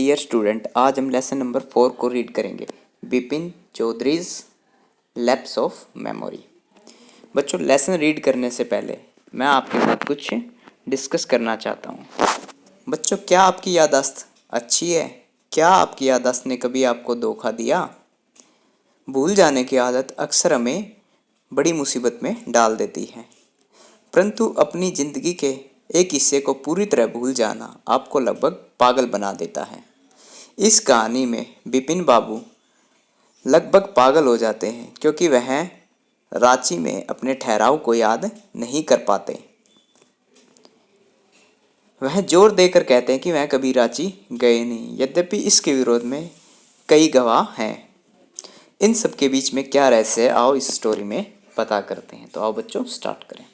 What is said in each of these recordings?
Dear student, आज हम lesson number 4 को रीड करेंगे। Bipin Chaudhary's lapse of memory. बच्चों, लेसन रीड करने से पहले मैं आपके साथ कुछ डिस्कस करना चाहता हूँ। बच्चों, क्या आपकी याददाश्त अच्छी है? क्या आपकी याददाश्त ने कभी आपको धोखा दिया? भूल जाने की आदत अक्सर हमें बड़ी मुसीबत में डाल देती है, परंतु अपनी ज़िंदगी के एक हिस्से को पूरी तरह भूल जाना आपको लगभग पागल बना देता है। इस कहानी में बिपिन बाबू लगभग पागल हो जाते हैं क्योंकि वह रांची में अपने ठहराव को याद नहीं कर पाते। वह जोर देकर कहते हैं कि वह कभी रांची गए नहीं, यद्यपि इसके विरोध में कई गवाह हैं। इन सब के बीच में क्या रहस्य है, आओ इस स्टोरी में पता करते हैं। तो आओ बच्चों, स्टार्ट करें।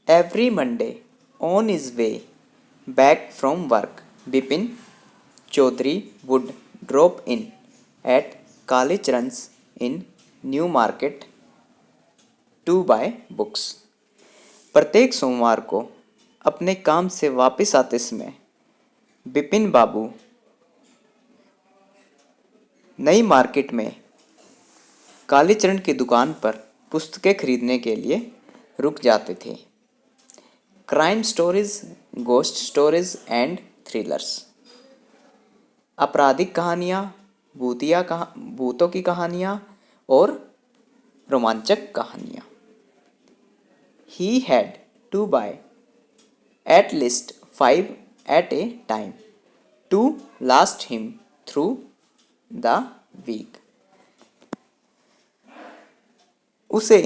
Every Monday, on his way back from work, Bipin Chaudhary would drop in at college runs in New Market to buy books. प्रत्येक सोमवार को अपने काम से वापस आते समय बिपिन बाबू नई मार्केट में कालीचरण की दुकान पर पुस्तकें खरीदने के लिए रुक जाते थे। Crime stories, ghost stories and thrillers. आपराधिक कहानियाँ, भूतों की कहानियाँ और रोमांचक कहानियाँ। He had to buy at least 5 at a time to last him through the week. उसे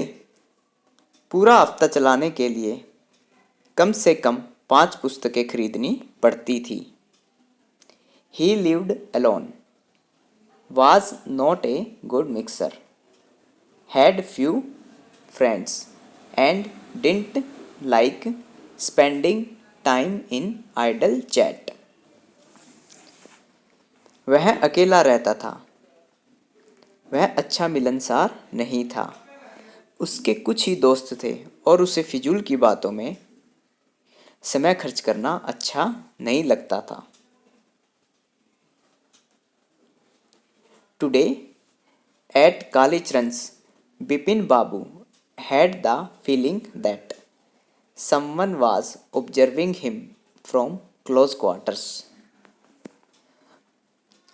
पूरा हफ्ता चलाने के लिए कम से कम 5 पुस्तकें खरीदनी पड़ती थी। He lived alone, was not a good mixer, had few friends, and didn't like spending time in idle chat. वह अकेला रहता था। वह अच्छा मिलनसार नहीं था। उसके कुछ ही दोस्त थे और उसे फिजूल की बातों में समय खर्च करना अच्छा नहीं लगता था। Today at Kalicharan's, Bipin Babu had the feeling that someone was observing him from close quarters.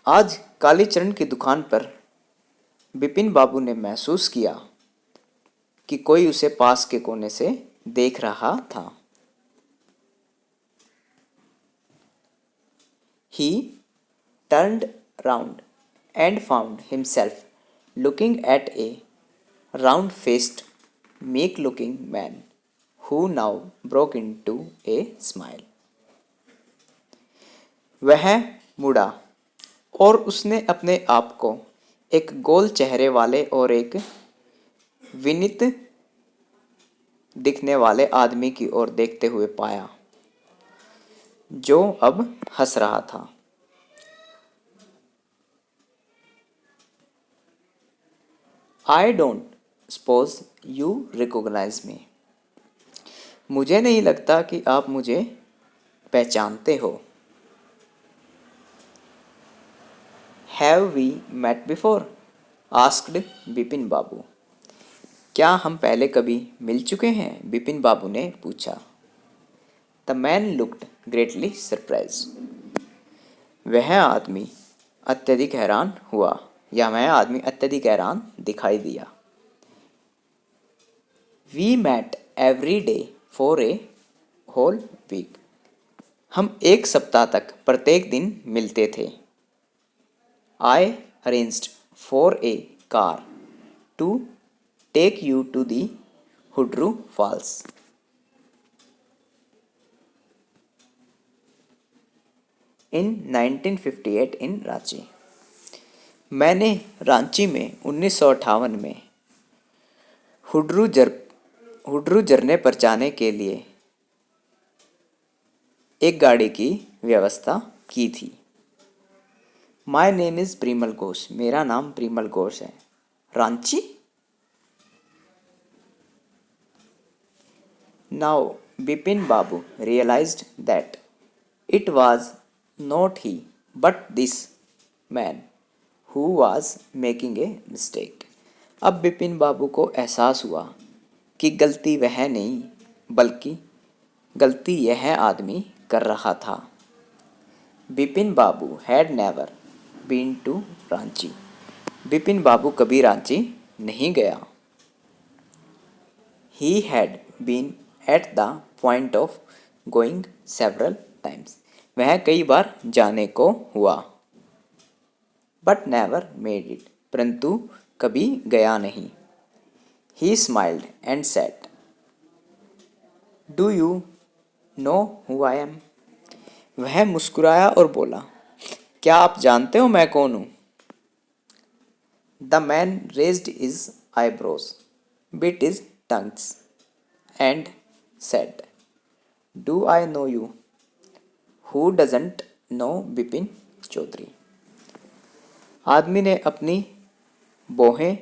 आज कालीचरण की दुकान पर बिपिन बाबू ने महसूस किया कि कोई उसे पास के कोने से देख रहा था। He turned round and found himself looking at a round-faced, meek-looking man who now broke into a smile. वह मुड़ा और उसने अपने आप को एक गोल चेहरे वाले और एक विनीत दिखने वाले आदमी की ओर देखते हुए पाया, जो अब हंस रहा था। I don't suppose you recognize me. मुझे नहीं लगता कि आप मुझे पहचानते हो। Have we met before? asked Bipin बाबू. क्या हम पहले कभी मिल चुके हैं? बिपिन बाबू ने पूछा। The man looked greatly surprised. वह आदमी अत्यधिक हैरान हुआ या वह आदमी अत्यधिक हैरान दिखाई दिया। We met every day for a whole week. हम एक सप्ताह तक प्रत्येक दिन मिलते थे। I arranged for a car to take you to the Hudru Falls. In 1958 in Ranchi. मैंने रांची में 1958 में हुड्रू झरने पर जाने के लिए एक गाड़ी की व्यवस्था की थी। My name is Primal Ghosh. मेरा नाम प्रिमल घोष है। Ranchi? Now Bipin Babu realized that it was not he but this man who was making a mistake. अब बिपिन बाबू को एहसास हुआ कि गलती वह नहीं बल्कि गलती यह आदमी कर रहा था। Bipin Babu had never been to Ranchi. Bipin Babu कभी रांची नहीं गया। He had been at the point of going several times. वह कई बार जाने को हुआ। But never made it. परंतु कभी गया नहीं। He smiled and said, do you know who I am. वह मुस्कुराया और बोला, क्या आप जानते हो मैं कौन हूँ। The man raised his eyebrows, bit his tongues and said, do I know you. Who doesn't know Bipin Chaudhary. आदमी ने अपनी भौहें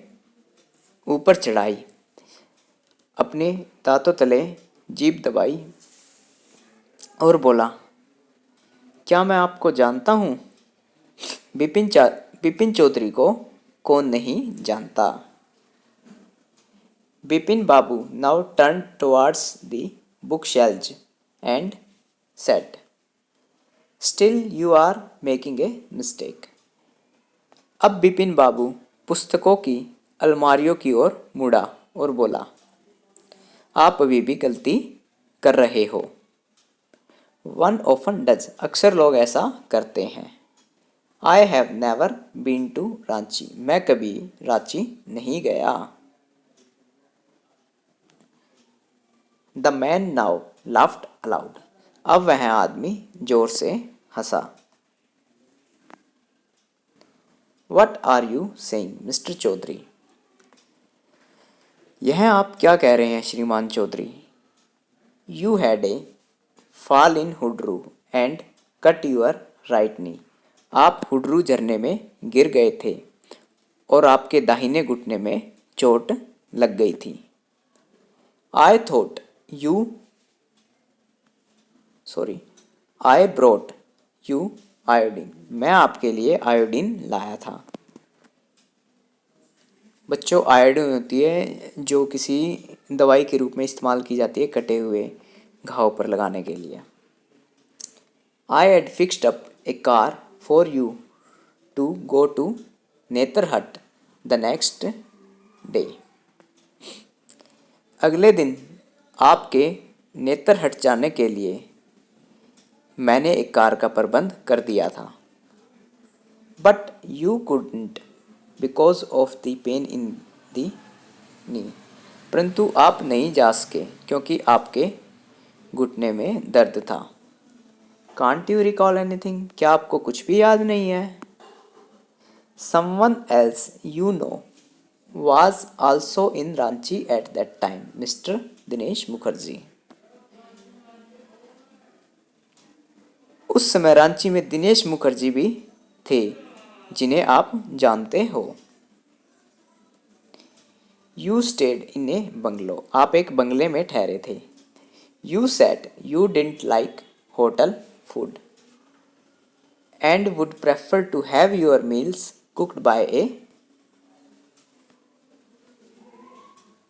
ऊपर चढ़ाई, अपने दांतों तले जीभ दबाई और बोला, क्या मैं आपको जानता हूँ। बिपिन चौधरी को कौन नहीं जानता। Bipin Babu now turn towards the book shelves and said, still you are making a mistake. अब बिपिन बाबू पुस्तकों की अलमारियों की ओर मुड़ा और बोला, आप अभी भी गलती कर रहे हो। One often does. अक्सर लोग ऐसा करते हैं। I have never been to Ranchi. मैं कभी रांची नहीं गया। The man now laughed aloud. अब वह आदमी जोर से हंसा। What are you saying mister Chaudhary. यह आप क्या कह रहे हैं श्रीमान Chaudhary. You had a fall in Hundru and cut your right knee. आप हुड्रू झरने में गिर गए थे और आपके दाहिने घुटने में चोट लग गई थी। I thought you I brought you iodine. मैं आपके लिए आयोडीन लाया था। बच्चों, आयोडीन होती है जो किसी दवाई के रूप में इस्तेमाल की जाती है कटे हुए घाव पर लगाने के लिए। I had fixed up a car for you to go to Netarhat the next day. अगले दिन आपके नेतरहट जाने के लिए मैंने एक कार का प्रबंध कर दिया था। But you couldn't because of the pain in the knee. परंतु आप नहीं जा सके क्योंकि आपके घुटने में दर्द था। Can't you recall anything. क्या आपको कुछ भी याद नहीं है। Someone else you know was also in Ranchi at that time, Mr. Dinesh Mukherjee. उस समय रांची में दिनेश मुखर्जी भी थे जिन्हें आप जानते हो। You stayed in a bungalow. आप एक बंगले में ठहरे थे। You said you didn't like hotel food and would prefer to have your meals cooked by a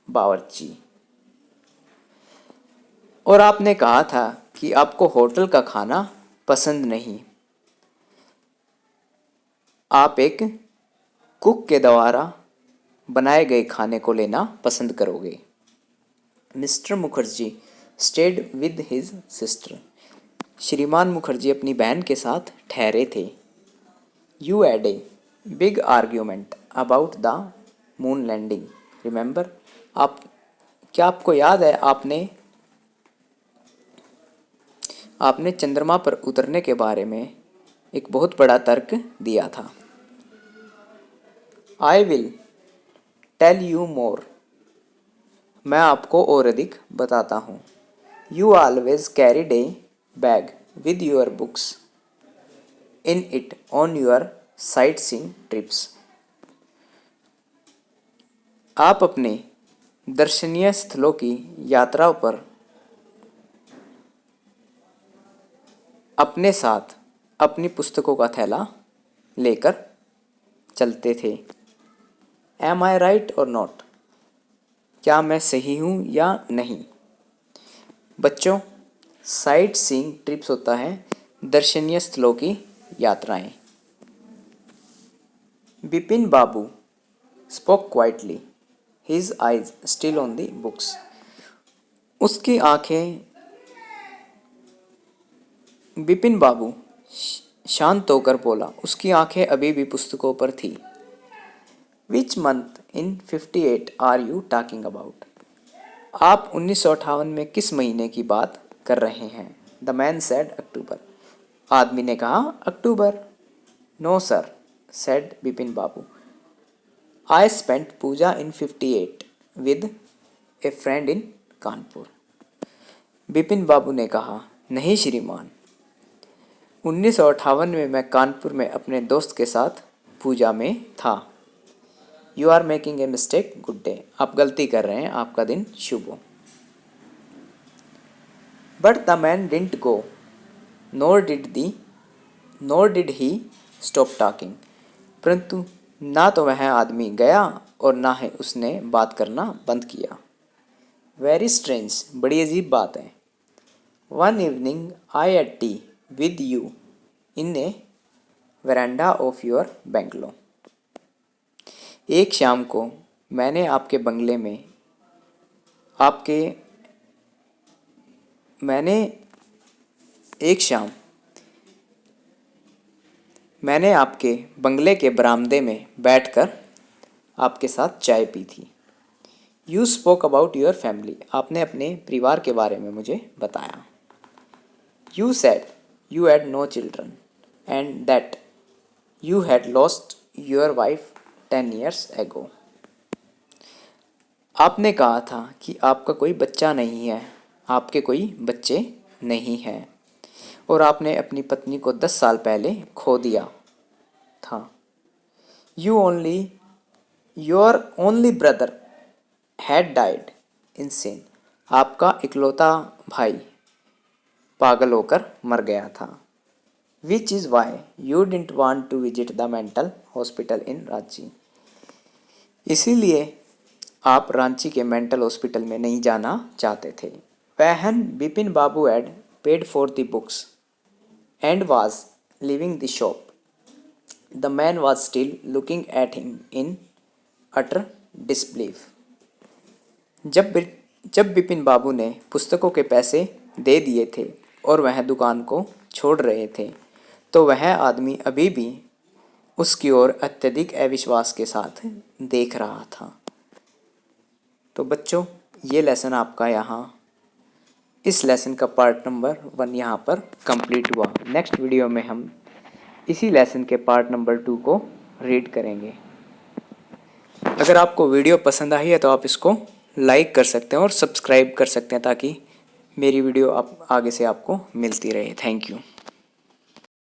bawarchi. और आपने कहा था कि आपको होटल का खाना पसंद नहीं, आप एक कुक के द्वारा बनाए गए खाने को लेना पसंद करोगे। Mister Mukherjee stayed with his sister. श्रीमान मुखर्जी अपनी बहन के साथ ठहरे थे। You had a big argument about the moon landing remember. क्या आपको याद है आपने चंद्रमा पर उतरने के बारे में एक बहुत बड़ा तर्क दिया था। I will tell you more. मैं आपको और अधिक बताता हूँ। You always carried a bag with your books in it on your sight seeing trips. आप अपने दर्शनीय स्थलों की यात्राओं पर अपने साथ अपनी पुस्तकों का थैला लेकर चलते थे। एम आई राइट और नॉट? क्या मैं सही हूँ या नहीं? बच्चों, साइट सीइंग ट्रिप्स होता है दर्शनीय स्थलों की यात्राएं। Bipin Babu spoke quietly, his eyes still on the books. उसकी आंखें बिपिन बाबू शांत होकर बोला, उसकी आंखें अभी भी पुस्तकों पर थी। Which month in 58 are you talking about? आप 1958 में किस महीने की बात कर रहे हैं? The man said October. आदमी ने कहा अक्टूबर। No sir, said Bipin Babu, I spent Puja in 58 with a friend in Kanpur. Bipin Babu ने कहा, नहीं श्रीमान, 1958 में मैं कानपुर में अपने दोस्त के साथ पूजा में था। You are making a mistake, good day. आप गलती कर रहे हैं, आपका दिन शुभ हो। But the man didn't go, nor did he stop talking. परंतु ना तो वह आदमी गया और ना ही उसने बात करना बंद किया। वेरी स्ट्रेंज, बड़ी अजीब बात है। One evening I at T with you in A veranda of your bungalow. एक शाम को मैंने आपके बंगले में मैंने आपके बंगले के बरामदे में बैठकर आपके साथ चाय पी थी। You spoke about your family, आपने अपने परिवार के बारे में मुझे बताया। You said you had no children and that you had lost your wife 10 years ago। आपने कहा था कि आपका कोई बच्चा नहीं है, आपके कोई बच्चे नहीं हैं और आपने अपनी पत्नी को 10 साल पहले खो दिया था। Your only brother had died insane, आपका इकलौता भाई पागल होकर मर गया था। Which is why you didn't want to visit the mental hospital in Ranchi, इसीलिए आप रांची के मेंटल हॉस्पिटल में नहीं जाना चाहते थे। When Bipin Babu had paid for the books and was leaving the shop, the man was still looking at him in utter disbelief. जब बिपिन बाबू ने पुस्तकों के पैसे दे दिए थे और वह दुकान को छोड़ रहे थे, तो वह आदमी अभी भी उसकी ओर अत्यधिक अविश्वास के साथ देख रहा था। तो बच्चों, ये लेसन आपका इस लेसन का पार्ट नंबर 1 यहाँ पर कंप्लीट हुआ। नेक्स्ट वीडियो में हम इसी लेसन के पार्ट नंबर 2 को रीड करेंगे। अगर आपको वीडियो पसंद आई है तो आप इसको लाइक कर सकते हैं और सब्सक्राइब कर सकते हैं ताकि मेरी वीडियो आगे से आपको मिलती रहे। Thank you.